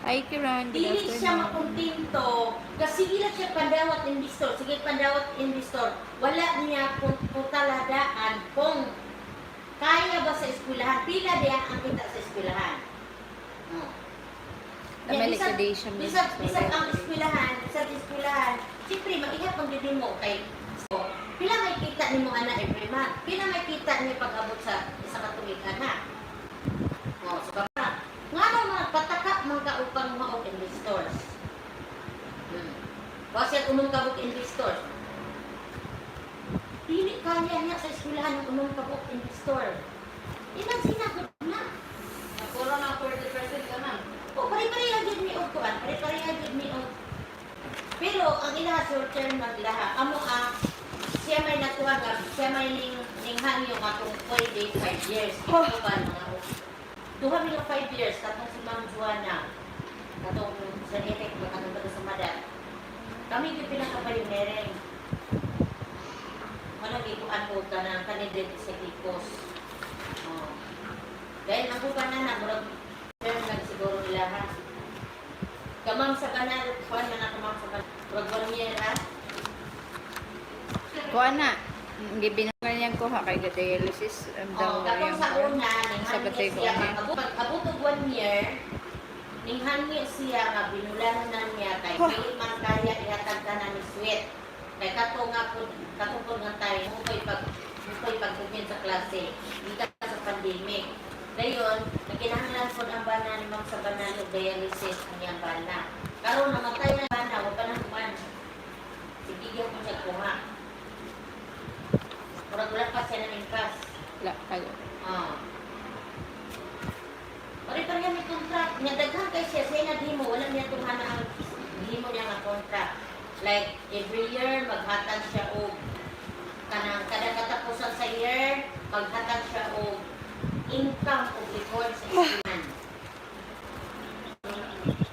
Hi, Kiran. Good Dili siya afternoon. makontento kasi gila siya pandawat investor. Sige, pandawat investor. Wala niya kung taladaan kung kaya ba sa eskwelahan. Pila diyan ang kita sa eskwelahan. No. May liquidation Bisag business ang already. eskwelahan, siyempre, mag-ihat pang din mo kay so, pila may kita ni mo ana every month. Pila may kita ni pag-abot sa isa ka tuig ana. Oh, so kapag nga naman pataka mga upang mga investors. Kasi unong kabuk investors. Dili kaya niya sa eskwelahan ng unong kabuk investor. Ilan sinagod na? Napuro ng 40% ka man. O, pare-pareha gid mi og kuan, pare-pareha gid mi og. Pero ang ilaha short term ng ilaha, amo siya may natuwa nga, siya may ning hangyo nga kung pwede 5 years. Ito ba mga duha mi 5 years katong si Ma'am Juana. Katong sa Etek ba katong taga sa Madat. Kami gyud pinaka-pioneering. Ano gikuan ko kanang candidate sa Kikos. Oh. Dahil ang kupan na murag pero nagsiguro nila ha. Kamang sa kanal, kuan na kamang sa kanal. Murag barmiera. Kuha na. Gibinangan niyang kuha kay dialysis. Oh, katong sa una, sa batay ko siya, ano. abot og 1 year, ninghangi siya nga binulan na niya kay dili man kaya ihatag ka na ni sweet. Kay kato nga po nga tayo, mukoy pagtugin sa klase, gikan sa pandemic. Dayon, nagkinahanglan po ang bana ni Ma'am sa banal og dialysis ang iyang bana. Karon namatay na bana, wa pa nang kuman. Sige gyud ko siya kuha. Murag-ulat pa siya na ningkas. Pare-pareha may contract. Nga daghan kay siya naghimo, wala niya tuhana ang himo niya nga contract. Like, every year, maghatag siya og kanang kada katapusan sa year, maghatag siya og income o record sa eskwelahan.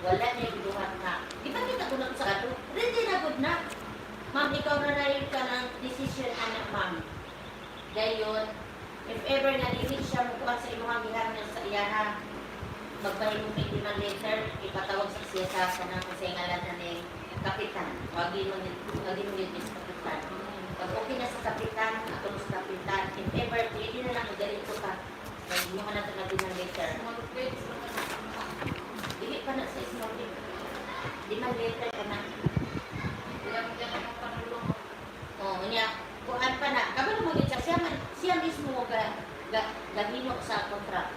Wala niya giduhat na. Di ba kita ko na sa kado? Ready na good na. Ma'am, ikaw na rin ka ng decision, anak, ma'am. Gayon, if ever na-reach siya mukuha sa imuhang gihangan sa iyaha, magpahimong may demand letter, ipatawag sa siya sa kanang kasingalan na ni kapitan. Wagi mo yun sa kapitan. Pag okay na sa kapitan, atong sa kapitan, if ever, hindi na lang magaling ko ka. Kaya mo ka na sa demand letter. Dili pa na sa small demand letter ka na. Oh, niya, kuan pa na. Kabalo mo gid siya mismo gahino sa contract.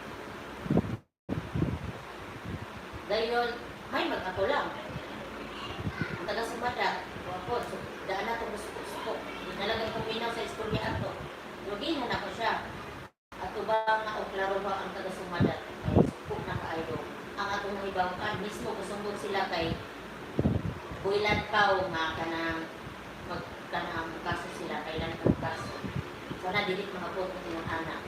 Dayon, may mag-ato lang. Ang taga Sumada, wapo, so, daan na itong gusto-gusto. Nalagang kuminaw sa istorya ato. Lugihan ako siya. Ato ba nga o klaro ba ang taga Sumada? Ay, sukok na ka-idol. Ang atong ibangkan, mismo gusumbong sila kay Builan Pao nga kanang kaso sila, kailan ang kaso. Sana dilit mga po ko silang anak.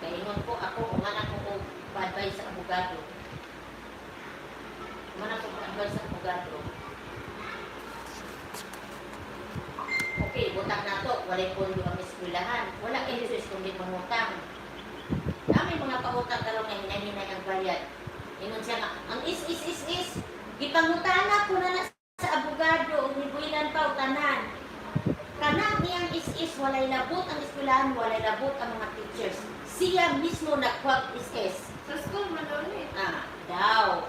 Kaya ingon po ako, umanak ko pa-advise sa abogado. Umanak ko pa-advise sa abogado. Okay, butang na to. Walay pondo ang eskwelahan. Wala interest kung di mangutang. Dami mga pautang karon nga hinay-hinay ang bayad. Ingon siya nga, ang is. Gipangutana ko na sa abogado, ni Builan pa utanan. Kanang niyang is, walay labot ang eskwelahan, walay labot ang mga teachers. Siya mismo nagkwag is. Sa school man daw ni. Daw.